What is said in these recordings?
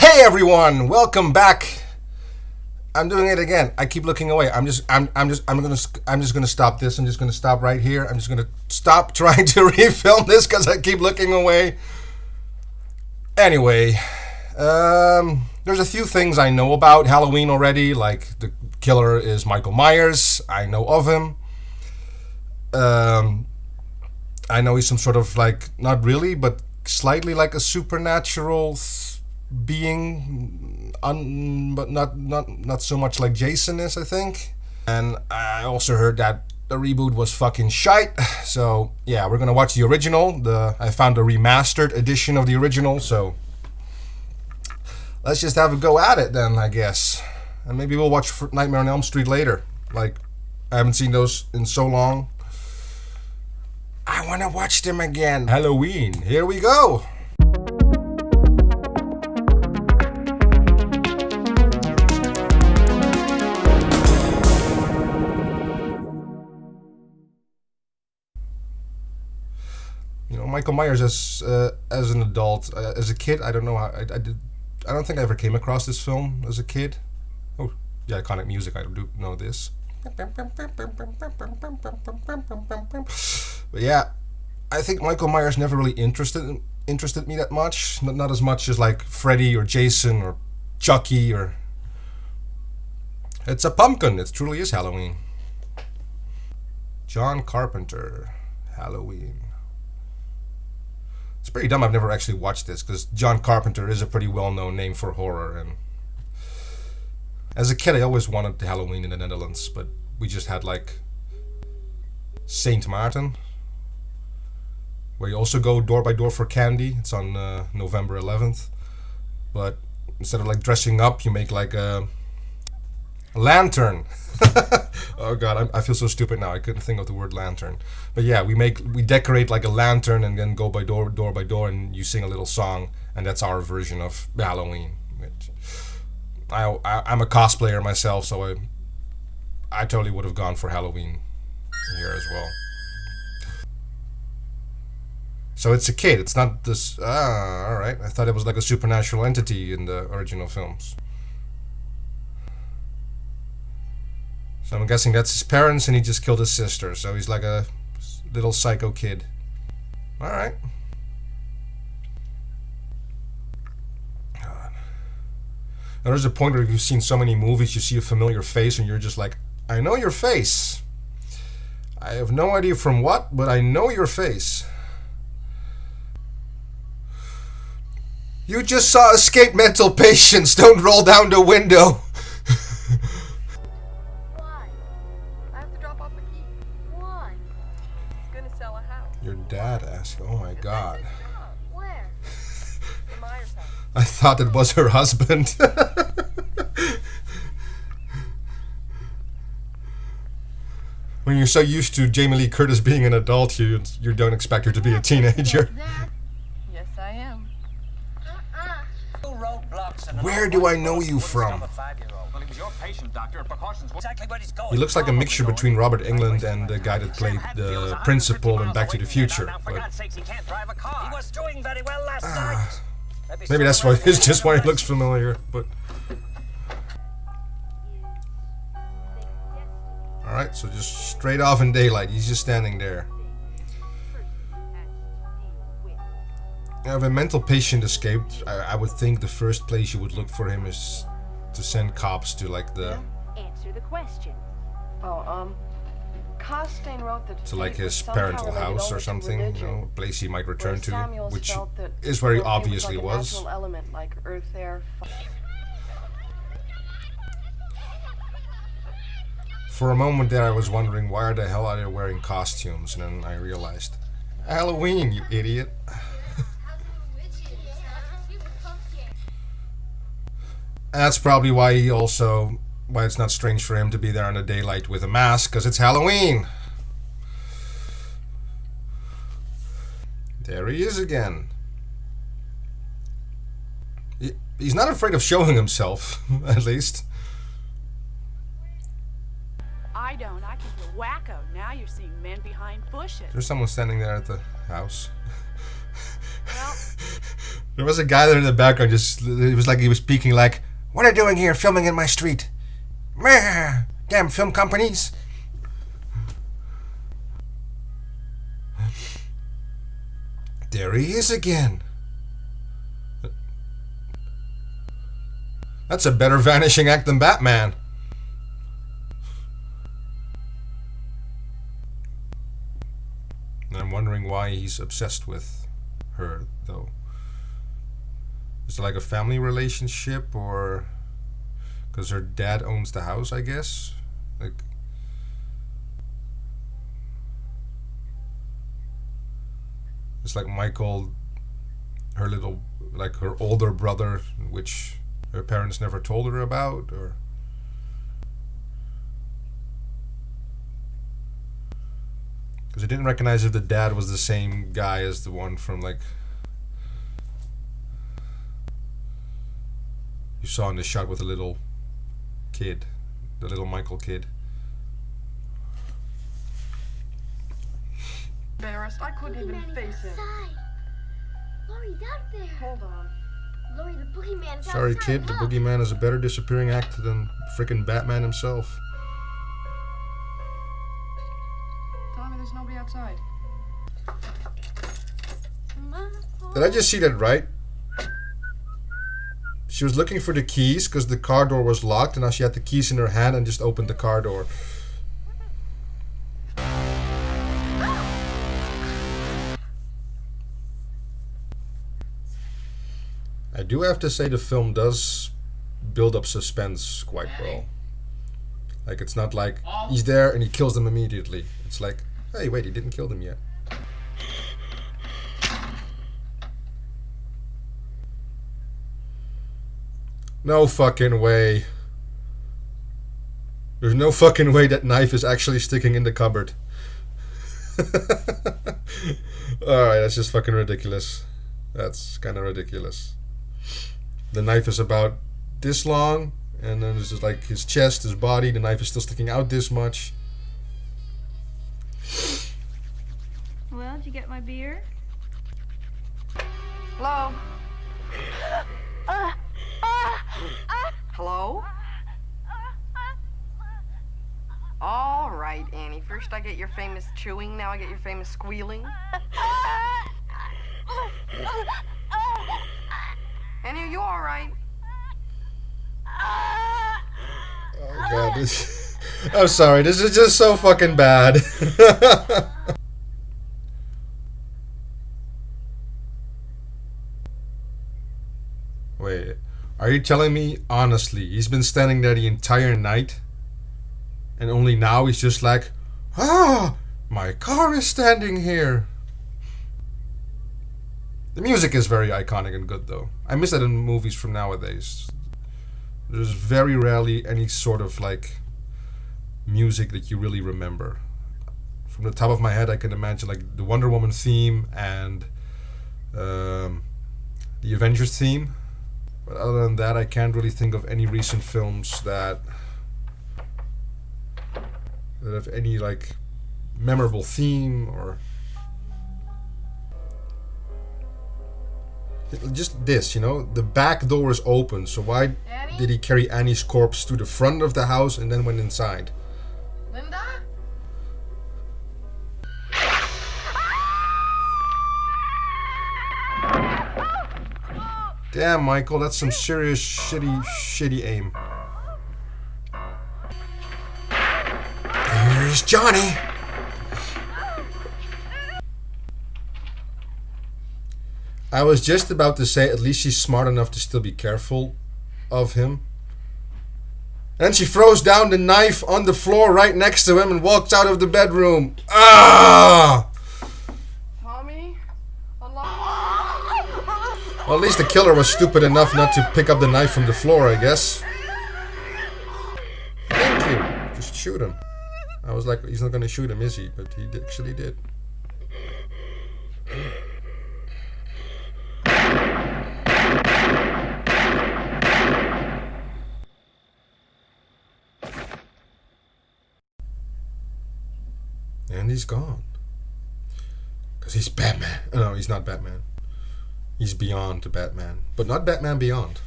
Hey everyone, welcome back. I'm doing it again. I keep looking away. I'm just gonna stop this. I'm just gonna stop right here. I'm just gonna stop trying to refilm this because I keep looking away. Anyway, there's a few things I know about Halloween already. Like the killer is Michael Myers. I know of him. I know he's some sort of like, not really, but slightly like a supernatural being, but not so much like Jason is, I think. And I also heard that the reboot was fucking shite. So yeah, we're gonna watch the original. I found a remastered edition of the original. So let's just have a go at it then, I guess. And maybe we'll watch Nightmare on Elm Street later. Like, I haven't seen those in so long. I want to watch them again. Halloween, here we go. You know, Michael Myers as an adult, as a kid, I don't know how I don't think I ever came across this film as a kid. Oh, yeah, iconic music. I do know this. But yeah, I think Michael Myers never really interested me that much. Not as much as like Freddy or Jason or Chucky or. It's a pumpkin. It truly is Halloween. John Carpenter, Halloween. It's pretty dumb I've never actually watched this because John Carpenter is a pretty well-known name for horror, and as a kid I always wanted Halloween in the Netherlands, but we just had like Saint Martin, where you also go door by door for candy. It's on November 11th, but instead of like dressing up, you make like a lantern. Oh god, I feel so stupid now. I couldn't think of the word lantern. But yeah, we decorate like a lantern and then go by door by door, and you sing a little song, and that's our version of Halloween. Which I'm a cosplayer myself, so I totally would have gone for Halloween here as well. So it's a kid. It's not this. All right. I thought it was like a supernatural entity in the original films. So I'm guessing that's his parents, and he just killed his sister. So he's like a little psycho kid. All right. God. Now there's a point where you've seen so many movies, you see a familiar face, and you're just like, I know your face. I have no idea from what, but I know your face. You just saw escape mental patients. Don't roll down the window. Your dad asked, oh my god. Where? The Myers house. I thought it was her husband. When you're so used to Jamie Lee Curtis being an adult, you don't expect her to be a teenager. Yes, I am. Where do I know you from? He looks like a mixture between Robert Englund and the guy that played the principal in Back to the Future. But, maybe that's why it's just why he looks familiar. But all right, so just straight off in daylight, he's just standing there. Now, if a mental patient escaped, I would think the first place you would look for him is to send cops to like the. Answer the question. Costain wrote that To like his parental house or something, you know, a place he might return to, which is where he obviously was. Element like earth, air, For a moment there, I was wondering why the hell are they wearing costumes, and then I realized, Halloween, you idiot. That's probably why it's not strange for him to be there in the daylight with a mask, because it's Halloween. There he is again. He's not afraid of showing himself, at least. I don't. I can feel wacko. Now you're seeing men behind bushes. There's someone standing there at the house. Well, There was a guy there in the background, just it was like he was speaking like, "What are you doing here, filming in my street? Meh, damn film companies." There he is again. That's a better vanishing act than Batman. And I'm wondering why he's obsessed with her, though. Is it like a family relationship, or because her dad owns the house, I guess? Like, it's like Michael, her little, like her older brother, which her parents never told her about, or because I didn't recognize if the dad was the same guy as the one from like you saw in the shot with the little kid, the little Michael kid. Embarrassed. I couldn't even face him. Laurie's out there. Hold on. Laurie, the boogeyman's Sorry, outside. kid, the Look. boogeyman is a better disappearing act than frickin' Batman himself. Tommy, there's nobody outside. Did I just see that right? She was looking for the keys because the car door was locked, and now she had the keys in her hand and just opened the car door. I do have to say the film does build up suspense quite well. Like, it's not like he's there and he kills them immediately. It's like, hey, wait, he didn't kill them yet. No fucking way. There's no fucking way that knife is actually sticking in the cupboard. Alright, that's just fucking ridiculous. That's kind of ridiculous. The knife is about this long, and then this is like his chest, his body. The knife is still sticking out this much. Well, did you get my beer? Hello? Hello? All right, Annie. First I get your famous chewing, now I get your famous squealing. Annie, are you all right? Oh god, this... I'm sorry, this is just so fucking bad. Wait, are you telling me honestly he's been standing there the entire night? And only now he's just like, ah, my car is standing here. The music is very iconic and good, though. I miss that in movies from nowadays. There's very rarely any sort of like music that you really remember. From the top of my head, I can imagine like the Wonder Woman theme and the Avengers theme. But other than that, I can't really think of any recent films that have any like memorable theme or just this, you know, the back door is open, so why Annie? did he carry Annie's corpse to the front of the house and then went inside? Linda? Damn, Michael, that's some serious shitty aim. Here's Johnny. I was just about to say, at least she's smart enough to still be careful of him. And she throws down the knife on the floor right next to him and walks out of the bedroom. Ah! Tommy? Well, at least the killer was stupid enough not to pick up the knife from the floor, I guess. Thank you. Just shoot him. I was like, he's not going to shoot him, is he? But he actually did. And he's gone. Because he's Batman. No, he's not Batman. He's beyond the Batman, but not Batman Beyond.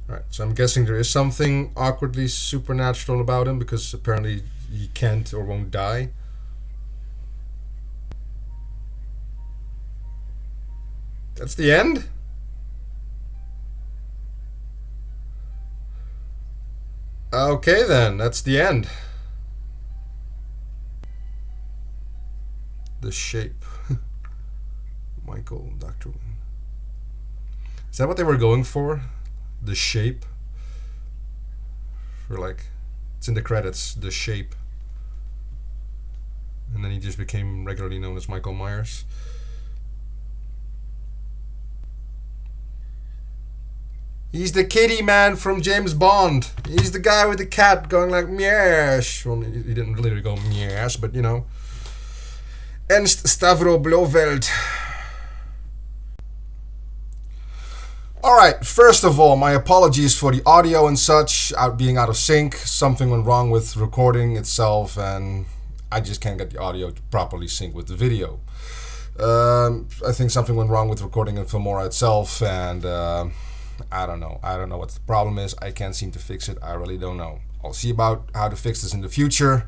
Alright, so I'm guessing there is something awkwardly supernatural about him because apparently he can't or won't die. That's the end? Okay then, that's the end. The Shape. Michael, Dr. Wynn. Is that what they were going for? The Shape? For like, it's in the credits, The Shape. And then he just became regularly known as Michael Myers. He's the kitty man from James Bond. He's the guy with the cat going like meows. Well, he didn't really go meows, but you know. Ernst Stavro Blofeld. Alright, first of all, my apologies for the audio and such being out of sync. Something went wrong with recording itself and I just can't get the audio to properly sync with the video. I think something went wrong with recording in Filmora itself and I don't know what the problem is. I can't seem to fix it. I really don't know. I'll see about how to fix this in the future.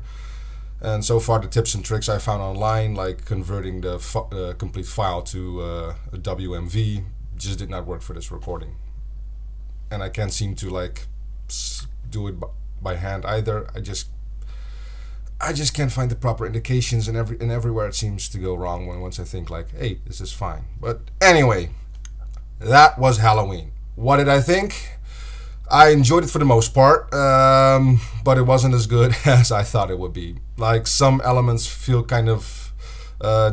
And so far the tips and tricks I found online, like converting the complete file to a WMV, just did not work for this recording. And I can't seem to like do it by hand either. I just can't find the proper indications, and everywhere it seems to go wrong once I think like, hey, this is fine. But anyway, that was Halloween. What did I think? I enjoyed it for the most part, but it wasn't as good as I thought it would be. Like, some elements feel kind of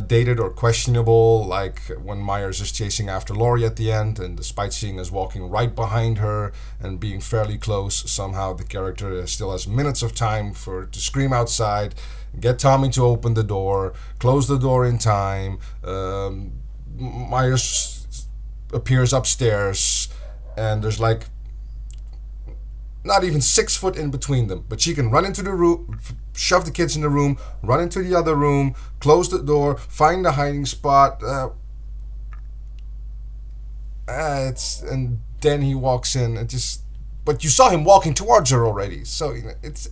dated or questionable, like when Myers is chasing after Laurie at the end, and despite seeing us walking right behind her and being fairly close, somehow the character still has minutes of time to scream outside, get Tommy to open the door, close the door in time. Myers appears upstairs, and there's like not even 6 foot in between them, but she can run into the room, shove the kids in the room, run into the other room, close the door, find the hiding spot. And then he walks in and but you saw him walking towards her already, so you know, it's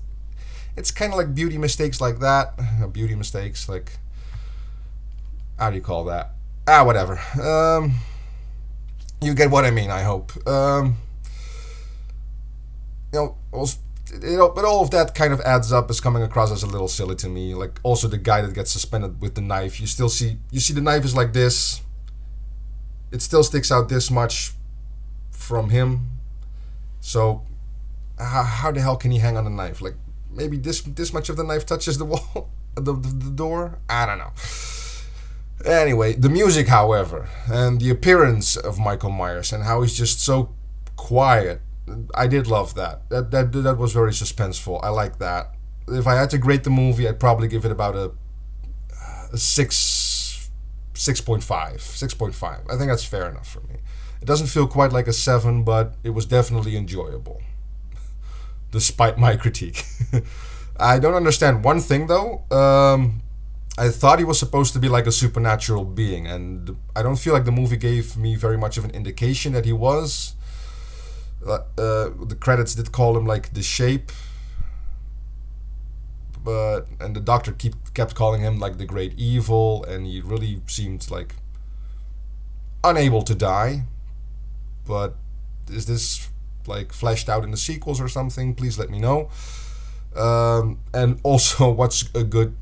kind of like beauty mistakes like that. Beauty mistakes, like, how do you call that? Whatever. You get what I mean, I hope. But all of that kind of adds up as coming across as a little silly to me. Like, also the guy that gets suspended with the knife, you see the knife is like this. It still sticks out this much from him. So how the hell can he hang on the knife? Like, maybe this much of the knife touches the wall, the door? I don't know. Anyway, the music, however, and the appearance of Michael Myers and how he's just so quiet, I did love that. That was very suspenseful. I like that. If I had to grade the movie, I'd probably give it about a 6.5. I think that's fair enough for me. It doesn't feel quite like a 7, but it was definitely enjoyable, despite my critique. I don't understand one thing though. I thought he was supposed to be like a supernatural being, and I don't feel like the movie gave me very much of an indication that he was. The credits did call him like the Shape, and the doctor kept calling him like the Great Evil, and he really seemed like unable to die. But is this like fleshed out in the sequels or something? Please let me know. And also, what's a good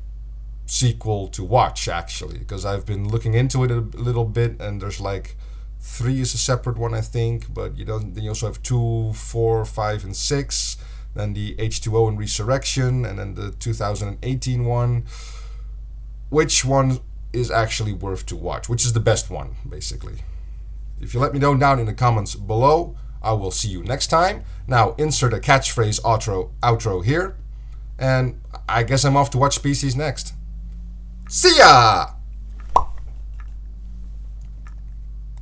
sequel to watch, actually? Because I've been looking into it a little bit, and there's like 3 is a separate one, I think, but then you also have 2, 4, 5, and 6, then the H2O and Resurrection, and then the 2018 one. Which one is actually worth to watch? Which is the best one, basically? If you let me know down in the comments below, I will see you next time. Now, insert a catchphrase outro here, and I guess I'm off to watch Species next. See ya!